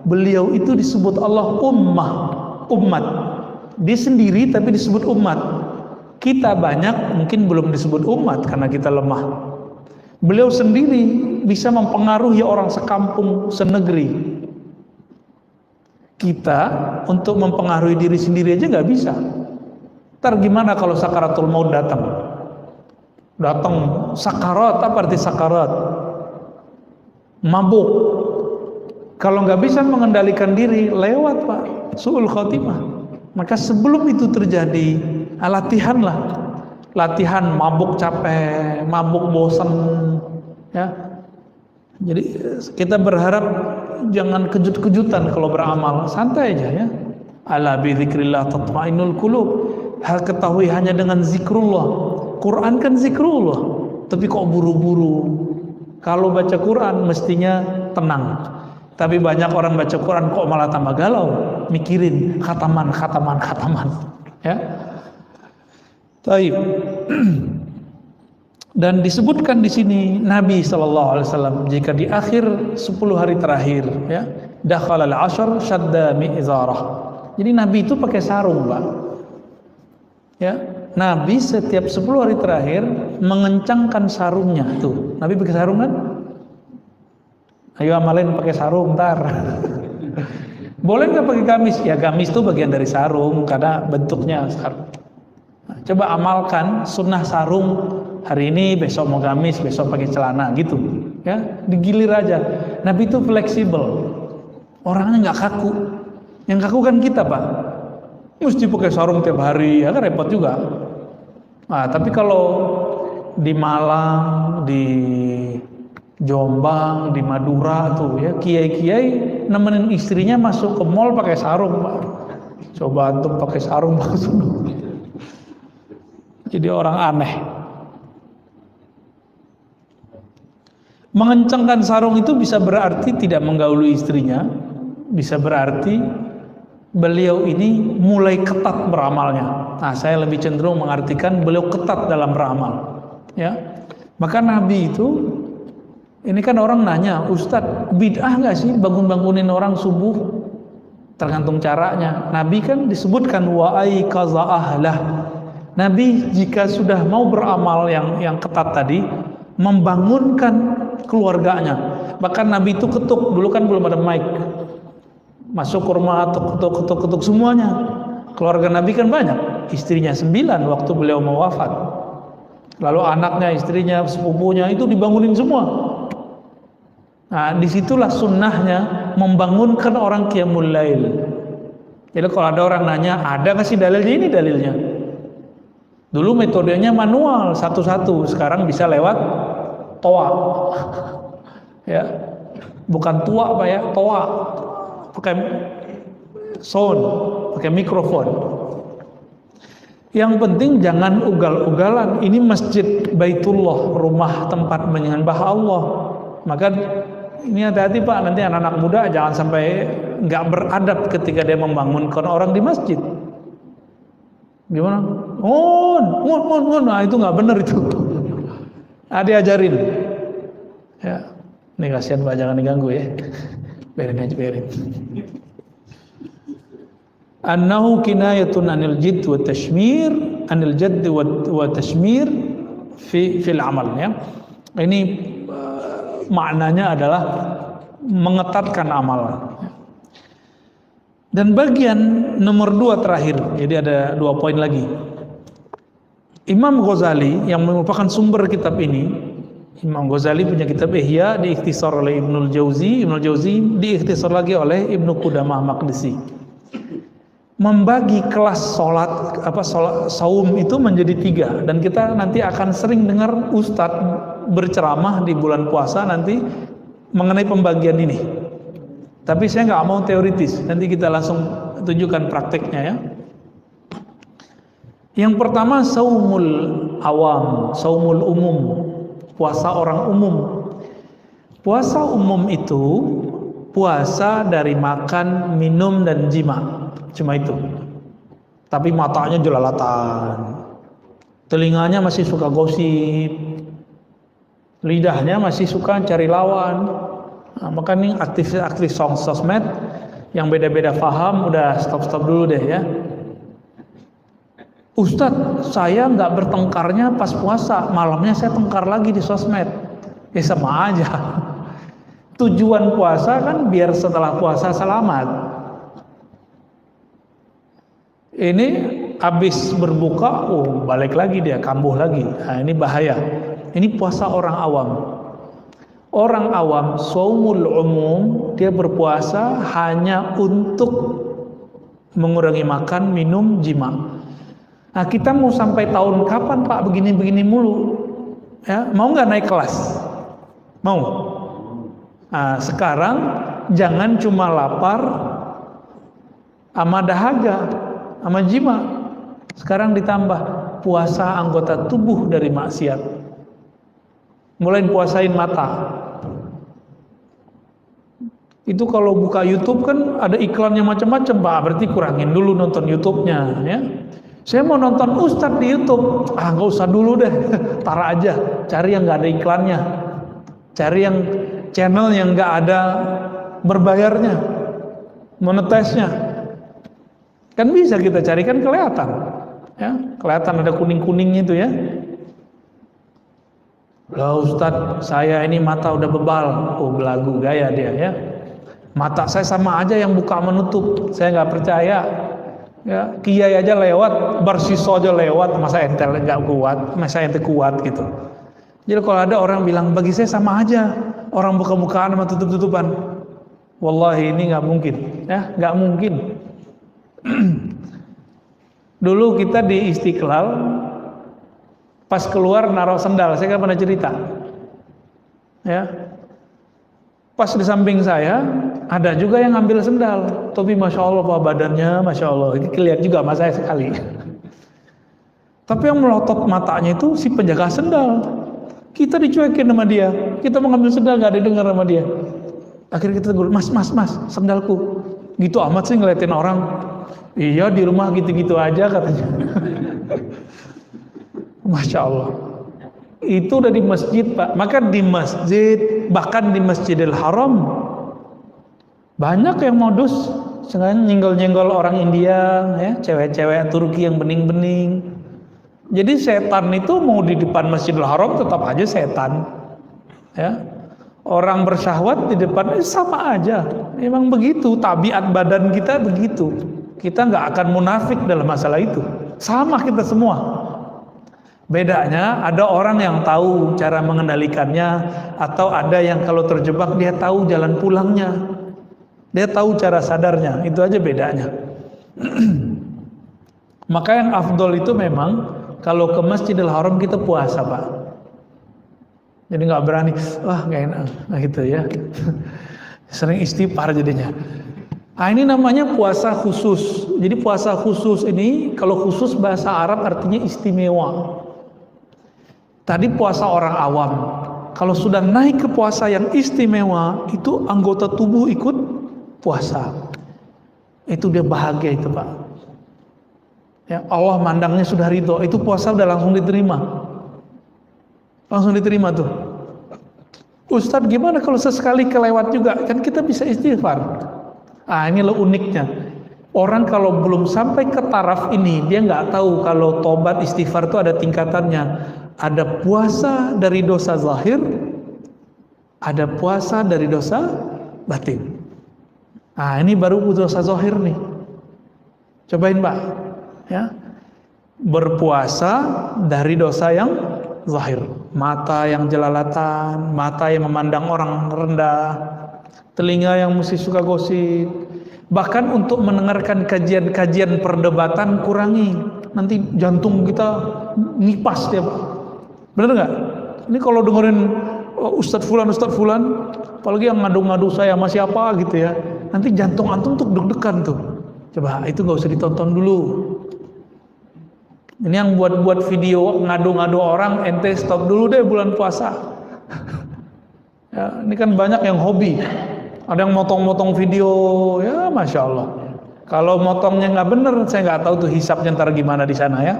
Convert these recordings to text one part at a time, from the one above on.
Beliau itu disebut Allah umat. Dia sendiri tapi disebut umat. Kita banyak mungkin belum disebut umat karena kita lemah. Beliau sendiri bisa mempengaruhi orang sekampung, senegeri. Kita untuk mempengaruhi diri sendiri aja nggak bisa. Ntar gimana kalau sakaratul maut datang? Datang sakarat, apa arti sakarat? Mabuk. Kalau nggak bisa mengendalikan diri, lewat Pak, su'ul khotimah. Maka sebelum itu terjadi, latihanlah. Latihan mabuk capek, mabuk bosan, ya. Jadi kita berharap jangan kejut-kejutan kalau beramal, santai aja ya. Ala bi dzikrillah tatmainnul qulub. Hal ketahui hanya dengan zikrullah. Quran kan zikrullah, tapi kok buru-buru. Kalau baca Quran mestinya tenang. Tapi banyak orang baca Quran kok malah tambah galau, mikirin khataman, ya. Taib. Dan disebutkan di sini Nabi SAW jika di akhir 10 hari terakhir, ya, dakhalal ashar shadda mi'zarah. Jadi Nabi itu pakai sarung, Pak. Ya, Nabi setiap 10 hari terakhir mengencangkan sarungnya. Tuh, Nabi pakai sarung kan? Ayo amalin pakai sarung ntar. Boleh nggak pakai gamis? Ya gamis itu bagian dari sarung karena bentuknya sarung. Nah, coba amalkan sunnah sarung hari ini, besok mau gamis, besok pakai celana gitu. Ya, digilir aja. Nabi itu fleksibel. Orangnya nggak kaku. Yang kaku kan kita, Pak. Mesti pakai sarung tiap hari, ya kan repot juga. Nah, tapi kalau di Malang, di Jombang, di Madura tuh ya, kiai-kiai nemenin istrinya masuk ke mall pakai sarung, Pak. Coba antum pakai sarung langsung. Jadi orang aneh. Mengencangkan sarung itu bisa berarti tidak menggauli istrinya, bisa berarti beliau ini mulai ketat beramalnya. Nah, saya lebih cenderung mengartikan beliau ketat dalam beramal. Ya, maka Nabi itu, ini kan orang nanya, Ustadz, bid'ah nggak sih bangun-bangunin orang subuh? Tergantung caranya. Nabi kan disebutkan wa ayqaza ahlah. Nabi jika sudah mau beramal yang ketat tadi, membangunkan keluarganya. Bahkan Nabi itu ketuk, dulu kan belum ada mic. Masuk ke rumah, ketuk semuanya. Keluarga Nabi kan banyak, istrinya 9 waktu beliau mau wafat. Lalu anaknya, istrinya, sepupunya itu dibangunin semua. Nah, disitulah sunnahnya membangunkan orang qiyamul lail. Jadi kalau ada orang nanya, ada nggak sih dalilnya? Ini dalilnya. Dulu metodenya manual, satu-satu. Sekarang bisa lewat toa. Ya, bukan tua Pak ya, toa. Pakai sound, pakai mikrofon. Yang penting jangan ugal-ugalan. Ini masjid Baitullah, rumah tempat menyembah Allah. Maka ini hati-hati Pak, nanti anak-anak muda jangan sampai nggak beradab ketika dia membangunkan orang di masjid. Gimana? Nah itu nggak benar itu. Diajarin. Ya, ini kasihan Pak, jangan diganggu ya. Biarin aja, biarin. Annahu kinayatun anil jidd wa tashmir, anil jadd wa tashmir fil amal, ya. Ini maknanya adalah mengetatkan amalan. Dan bagian nomor 2 terakhir, jadi ada 2 poin lagi. Imam Ghazali yang merupakan sumber kitab ini, Imam Ghazali punya kitab Ihya, diikhtisar oleh Ibnul Jauzi, Ibnul Jauzi diikhtisar lagi oleh Ibnu Qudamah Maqdisi. Membagi kelas sholat saum itu menjadi 3, dan kita nanti akan sering dengar Ustadz berceramah di bulan puasa nanti mengenai pembagian ini. Tapi saya nggak mau teoritis, nanti kita langsung tunjukkan prakteknya ya. Yang pertama saumul awam, saumul umum, puasa orang umum. Puasa umum itu puasa dari makan, minum dan jima, cuma itu. Tapi matanya jelalatan, telinganya masih suka gosip, lidahnya masih suka cari lawan. Nah, maka nih aktif sosmed Yang beda-beda paham, udah stop dulu deh ya. Ustadz, saya nggak bertengkarnya pas puasa, malamnya saya tengkar lagi di sosmed. Ya sama aja. Tujuan puasa kan biar setelah puasa selamat. Ini habis berbuka, balik lagi dia, kambuh lagi. Nah, ini bahaya. Ini puasa orang awam. Orang awam, shaumul umum, dia berpuasa hanya untuk mengurangi makan, minum, jima. Nah, kita mau sampai tahun kapan Pak begini-begini mulu? Ya, mau nggak naik kelas? Mau? Nah, sekarang jangan cuma lapar sama dahaga, sama jima. Sekarang ditambah puasa anggota tubuh dari maksiat. Mulai puasain mata. Itu kalau buka YouTube kan ada iklannya macam-macam Pak, berarti kurangin dulu nonton YouTube-nya ya. Saya mau nonton Ustadz di YouTube, nggak usah dulu deh, tar aja, cari yang nggak ada iklannya, cari yang channel yang nggak ada berbayarnya, monetize-nya. Kan bisa kita cari, kan kelihatan, ya, kelihatan ada kuning-kuningnya itu ya. Lah Ustadz, saya ini mata udah bebal, belagu gaya dia ya. Mata saya sama aja yang buka menutup, saya nggak percaya. Ya, kiai aja lewat, barsiso aja lewat, masa ente nggak kuat, masa ente kuat gitu. Jadi kalau ada orang bilang bagi saya sama aja, orang buka-bukaan sama tutup-tutupan, wallahi ini nggak mungkin, ya nggak mungkin. Dulu kita di Istiqlal, pas keluar naruh sendal, saya kan pernah cerita, ya. Pas di samping saya ada juga yang ngambil sendal, tapi masya Allah Pak badannya, masya Allah, ini kelihatan juga sama saya sekali. Tapi yang melotot matanya itu si penjaga sendal. Kita dicuekin sama dia, kita mau ngambil sendal nggak didengar sama dia. Akhirnya kita tegur, mas, sendalku. Gitu amat sih ngeliatin orang. Iya di rumah gitu-gitu aja katanya. Masya Allah. Itu udah di masjid Pak. Maka di masjid, bahkan di Masjidil Haram, banyak yang modus sengaja nyenggol-nyenggol orang India, ya, cewek-cewek Turki yang bening-bening. Jadi setan itu mau di depan Masjidil Haram tetap aja setan, ya. Orang bersyahwat di depan sama aja. Memang begitu, tabiat badan kita begitu. Kita nggak akan munafik dalam masalah itu. Sama kita semua. Bedanya ada orang yang tahu cara mengendalikannya, atau ada yang kalau terjebak dia tahu jalan pulangnya, dia tahu cara sadarnya. Itu aja bedanya. Maka yang afdol itu memang kalau ke Masjidil Haram kita puasa Pak. Jadi nggak berani, nggak enak, gitu ya. Sering istighfar jadinya. Nah, ini namanya puasa khusus. Jadi puasa khusus ini, kalau khusus bahasa Arab artinya istimewa. Tadi puasa orang awam. Kalau sudah naik ke puasa yang istimewa, itu anggota tubuh ikut puasa. Itu dia bahagia itu Pak. Ya, Allah mandangnya sudah ridho. Itu puasa udah langsung diterima. Langsung diterima tuh. Ustadz gimana kalau sesekali kelewat juga? Kan kita bisa istighfar. Ini loh uniknya. Orang kalau belum sampai ke taraf ini, dia nggak tahu kalau tobat istighfar itu ada tingkatannya. Ada puasa dari dosa zahir, ada puasa dari dosa batin. Ini baru dosa zahir nih. Cobain Pak, ya. Berpuasa dari dosa yang zahir. Mata yang jelalatan, mata yang memandang orang rendah, telinga yang mesti suka gosip. Bahkan untuk mendengarkan kajian-kajian perdebatan kurangi. Nanti jantung kita ngipas dia Pak. Bener nggak? Ini kalau dengerin Ustadz Fulan, apalagi yang ngadu-ngadu saya sama siapa gitu ya, nanti jantung antum tuh deg-degan tuh. Coba itu nggak usah ditonton dulu. Ini yang buat video ngadu-ngadu orang, ente stop dulu deh bulan puasa. Ya, ini kan banyak yang hobi. Ada yang motong-motong video, ya masya Allah. Kalau motongnya nggak bener, saya nggak tahu tuh hisapnya ntar gimana di sana ya.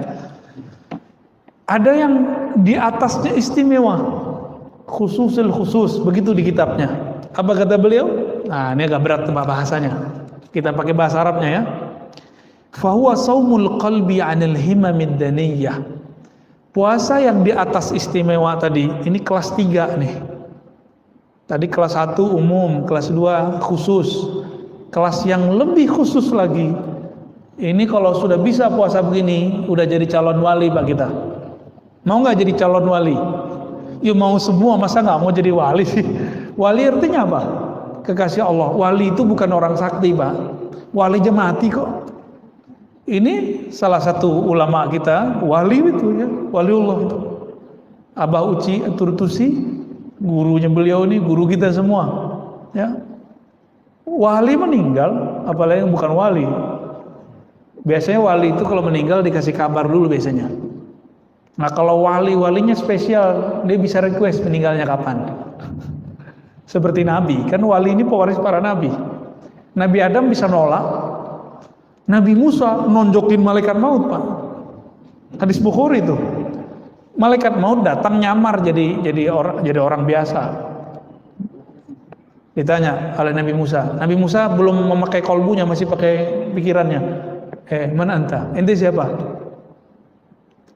Ada yang di atasnya istimewa, khususul khusus, begitu di kitabnya. Apa kata beliau? Ini agak berat bahasanya. Kita pakai bahasa Arabnya ya. Fahuwa saumul qalbi 'anil himamid daniyah. Puasa yang di atas istimewa tadi, ini kelas 3 nih. Tadi kelas 1 umum, kelas 2 khusus. Kelas yang lebih khusus lagi. Ini kalau sudah bisa puasa begini, udah jadi calon wali Pak kita. Mau nggak jadi calon wali? Ya mau semua, masa nggak mau jadi wali sih? Wali artinya apa? Kekasih Allah. Wali itu bukan orang sakti Pak. Wali aja mati kok. Ini salah satu ulama kita, wali itu ya, waliullah itu. Abah Uci Turtusi, gurunya beliau ini, guru kita semua. Ya. Wali meninggal, apalagi yang bukan wali. Biasanya wali itu kalau meninggal dikasih kabar dulu biasanya. Nah kalau walinya spesial, dia bisa request meninggalnya kapan. Seperti Nabi, kan wali ini pewaris para Nabi. Nabi Adam bisa nolak, Nabi Musa nonjokin malaikat maut Pak. Hadis Bukhari itu. Malaikat maut datang nyamar jadi orang biasa. Ditanya oleh Nabi Musa belum memakai kolbunya, masih pakai pikirannya. Mana anta? Ente siapa?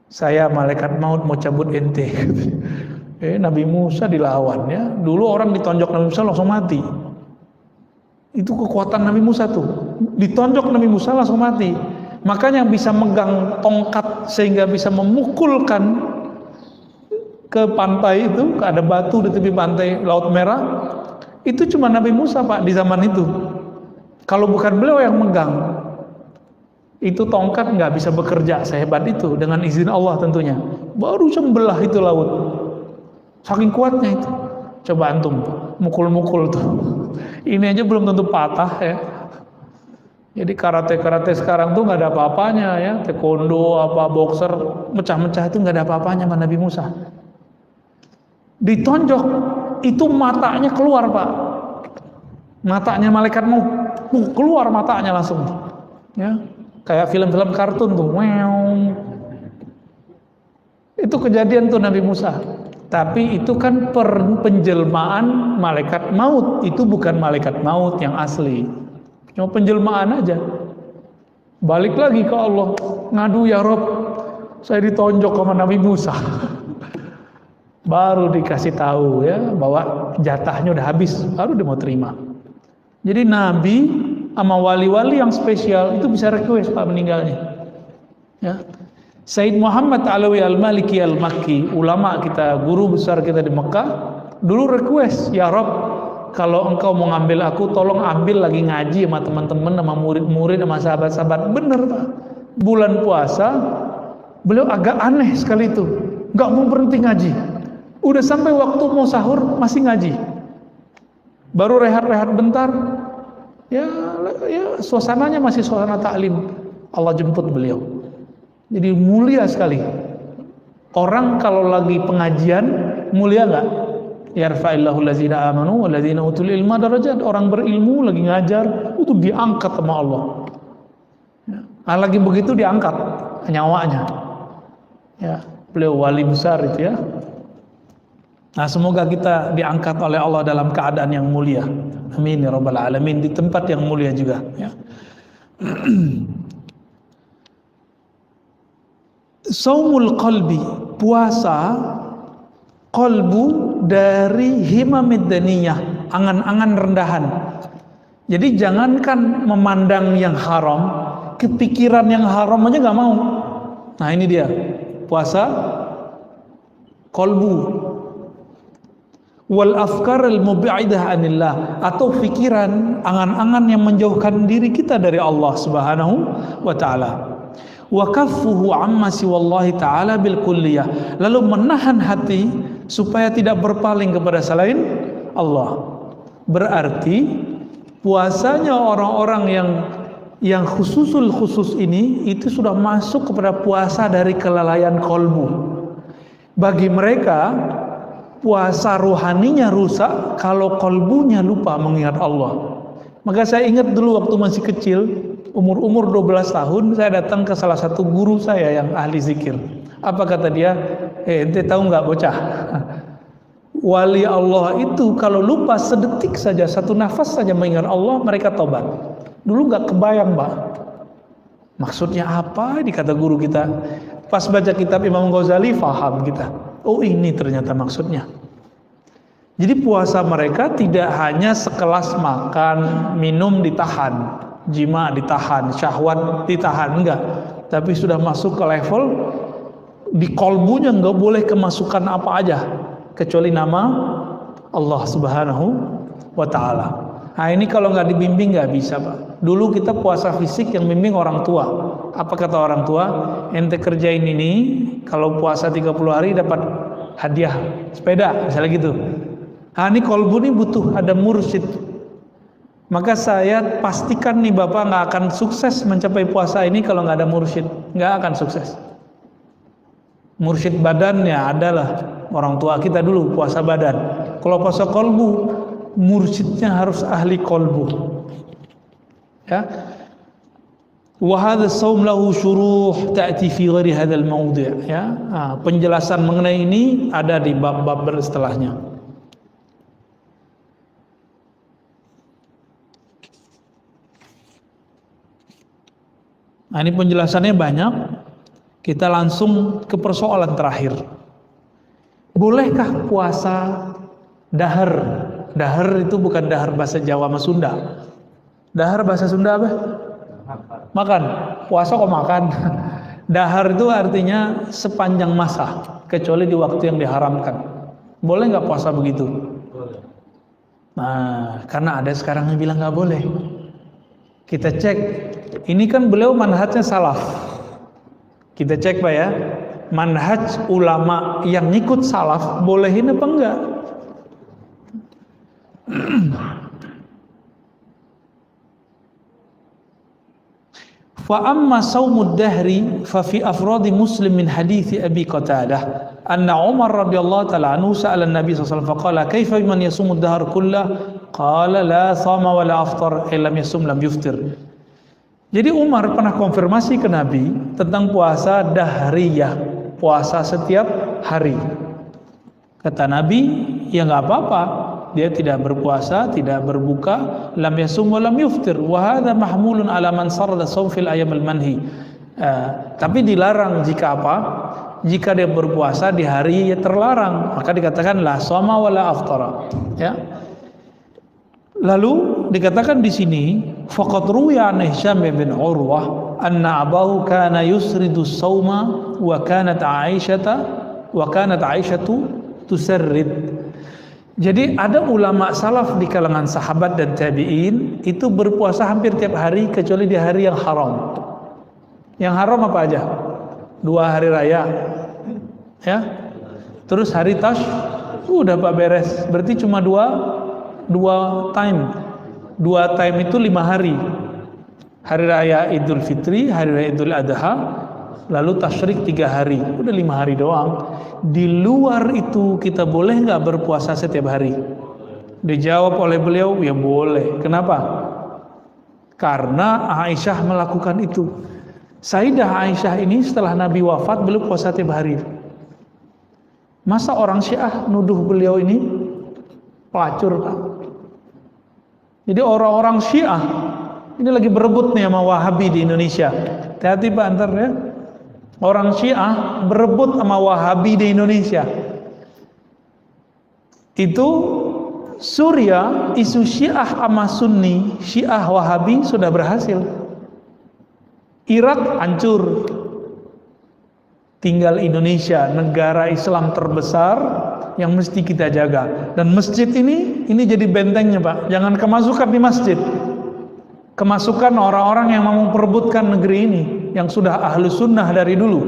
Saya malaikat maut mau cabut ente. Nabi Musa dilawan ya. Dulu orang ditonjok Nabi Musa langsung mati. Itu kekuatan Nabi Musa tuh. Ditonjok Nabi Musa langsung mati. Makanya yang bisa megang tongkat sehingga bisa memukulkan ke pantai itu, ada batu di tepi pantai Laut Merah, itu cuma Nabi Musa Pak di zaman itu. Kalau bukan beliau yang megang, itu tongkat nggak bisa bekerja sehebat itu dengan izin Allah tentunya. Baru sembelah itu laut. Saking kuatnya itu. Coba antum mukul-mukul tuh. Ini aja belum tentu patah ya. Jadi karate sekarang tuh nggak ada apa-apanya ya. Taekwondo apa boxer mecah-mecah itu nggak ada apa-apanya sama Nabi Musa. Ditonjok itu matanya keluar Pak. Matanya malaikat mau keluar matanya langsung. Ya. Kayak film-film kartun tuh. Itu kejadian tuh Nabi Musa. Tapi itu kan penjelmaan malaikat maut. Itu bukan malaikat maut yang asli. Cuma penjelmaan aja. Balik lagi ke Allah. Ngadu ya Rob, saya ditonjok sama Nabi Musa. Baru dikasih tahu ya bahwa jatahnya udah habis. Baru dia mau terima. Jadi Nabi sama wali-wali yang spesial itu bisa request Pak meninggalnya. Ya. Sayyid Muhammad Alawi Al-Maliki Al-Makki, ulama kita, guru besar kita di Mekah, dulu request, ya Rob, kalau engkau mau ngambil aku, tolong ambil lagi ngaji sama teman-teman, sama murid-murid, sama sahabat-sahabat. Bener Pak, bulan puasa, beliau agak aneh sekali itu, nggak mau berhenti ngaji. Udah sampai waktu mau sahur, masih ngaji. Baru rehat-rehat bentar, ya suasananya masih suasana taklim. Allah jemput beliau. Jadi mulia sekali. Orang kalau lagi pengajian mulia nggak? Yarfa'illahu allazina amanu wallazina utul ilma darajat. Orang berilmu lagi ngajar itu diangkat sama Allah. Nah, lagi begitu diangkat nyawanya. Ya, beliau wali besar itu ya. Nah, semoga kita diangkat oleh Allah dalam keadaan yang mulia. Amin ya rabbal alamin, di tempat yang mulia juga ya. Saumul qalbi, puasa qalbu dari himamid daniyah, angan-angan rendahan. Jadi jangankan memandang yang haram, kepikiran yang haram aja nggak mau. Nah ini dia puasa qalbu wal afkar al mubi'idah anillah, atau pikiran angan-angan yang menjauhkan diri kita dari Allah Subhanahu wa taala. Wa kaffuhu amma siwallahi ta'ala bil kulliyah, lalu menahan hati supaya tidak berpaling kepada selain Allah. Berarti puasanya orang-orang yang khusus ini itu sudah masuk kepada puasa dari kelalaian kolbu. Bagi mereka puasa rohaninya rusak kalau kolbunya lupa mengingat Allah. Maka saya ingat dulu waktu masih kecil, umur 12 tahun, saya datang ke salah satu guru saya yang ahli zikir. Apa kata dia? Ente tahu nggak bocah? Wali Allah itu kalau lupa sedetik saja, satu nafas saja mengingat Allah, mereka tobat. Dulu nggak kebayang, Pak. Maksudnya apa? Dikata guru kita. Pas baca kitab Imam Ghazali, faham kita. Oh, ini ternyata maksudnya. Jadi puasa mereka tidak hanya sekelas makan, minum ditahan, jima ditahan, syahwat ditahan, enggak. Tapi sudah masuk ke level di kolbunya nggak boleh kemasukan apa aja kecuali nama Allah Subhanahu wa Ta'ala. Nah, ini kalau nggak dibimbing nggak bisa, Pak. Dulu kita puasa fisik yang bimbing orang tua. Apa kata orang tua? Ente kerjain ini, kalau puasa 30 hari dapat hadiah sepeda, misalnya gitu. Nah, ini kolbu ini butuh ada mursyid. Maka saya pastikan nih Bapak nggak akan sukses mencapai puasa ini kalau nggak ada mursyid, nggak akan sukses. Mursyid badannya adalah orang tua kita dulu puasa badan. Kalau puasa kolbu, mursyidnya harus ahli kolbu. Ya. Wa hadha shaum lahu syuruh ta'ti fi ghairi hadzal mawdi', ya. Nah, penjelasan mengenai ini ada di bab-bab setelahnya. Nah, ini penjelasannya banyak. Kita langsung ke persoalan terakhir. Bolehkah puasa dahar? Dahar itu bukan dahar bahasa Jawa sama Sunda. Dahar bahasa Sunda apa? Makan. Puasa kok makan? Dahar itu artinya sepanjang masa, kecuali di waktu yang diharamkan. Boleh nggak puasa begitu? Nah, karena ada sekarang yang bilang nggak boleh. Kita cek. Ini kan beliau manhajnya salaf. Kita cek Pak ya, manhaj ulama yang ngikut salaf bolehin apa enggak? Fa amma saumud dahri fa fi afradi Muslim min hadits Abi Qatadah anna Umar radhiyallahu ta'ala anhu sa'ala an-nabi sallallahu alaihi wasallam faqala kaifa man yasumud dahr kullah qala la sama wa la aftar illam yasum lam yuftir. Jadi Umar pernah konfirmasi ke Nabi tentang puasa dahriyah, puasa setiap hari. Kata Nabi, ya nggak apa-apa, dia tidak berpuasa, tidak berbuka, lam yasum wa lam yuftir. Wa hadha mahmulun ala man sarada shaum fil ayyamil manhi. Tapi dilarang jika apa? Jika dia berpuasa di hari yang terlarang, maka dikatakan la shoma wa la aftara. Ya. Lalu dikatakan di sini faqad ruwiya an Hisham bin Urwah anna abahu kana yusridu shauma wa kanat Aisyatu tusarrid. Jadi ada ulama salaf di kalangan sahabat dan tabi'in itu berpuasa hampir tiap hari kecuali di hari yang haram. Yang haram apa aja? 2 hari raya. Ya. Terus hari tash udah Pak beres. Berarti cuma dua time. 2 time itu 5 hari. Hari raya Idul Fitri, hari raya Idul Adha, lalu tasyrik 3 hari. Udah 5 hari doang. Di luar itu kita boleh nggak berpuasa setiap hari? Dijawab oleh beliau, ya boleh. Kenapa? Karena Aisyah melakukan itu. Sayyidah Aisyah ini setelah Nabi wafat beliau puasa tiap hari. Masa orang Syiah nuduh beliau ini pelacur, Pak? Jadi orang-orang Syiah ini lagi berebut nih sama Wahabi di Indonesia. Hati-hati Pak antar ya. Orang Syiah berebut sama Wahabi di Indonesia. Itu Suriah, isu Syiah sama Sunni, Syiah Wahabi sudah berhasil. Irak hancur. Tinggal Indonesia, negara Islam terbesar yang mesti kita jaga. Dan masjid ini jadi bentengnya Pak. Jangan kemasukan di masjid. Kemasukan orang-orang yang mau memperebutkan negeri ini, yang sudah ahlu sunnah dari dulu.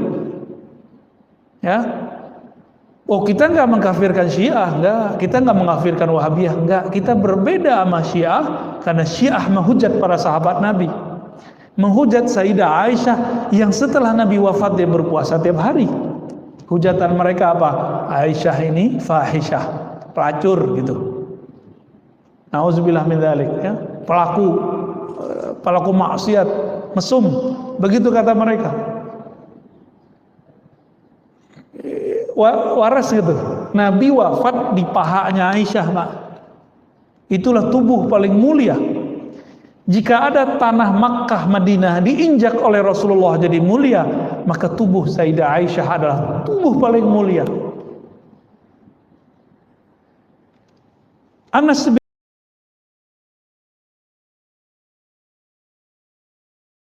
Ya. Oh, kita nggak mengkafirkan Syiah, enggak. Kita nggak mengkafirkan Wahabiyah, enggak. Kita berbeda sama Syiah karena Syiah menghujat para sahabat Nabi. Menghujat Sayyidah Aisyah yang setelah Nabi wafat dia berpuasa tiap hari. Hujatan mereka apa? Aisyah ini fahisyah, pelacur gitu. Nauzubillah min dzalik, ya. Pelaku maksiat, mesum, begitu kata mereka. Waras gitu. Nabi wafat di pahanya Aisyah, Pak. Itulah tubuh paling mulia. Jika ada tanah Makkah Madinah diinjak oleh Rasulullah jadi mulia, maka tubuh Sayyidah Aisyah adalah tubuh paling mulia. Anas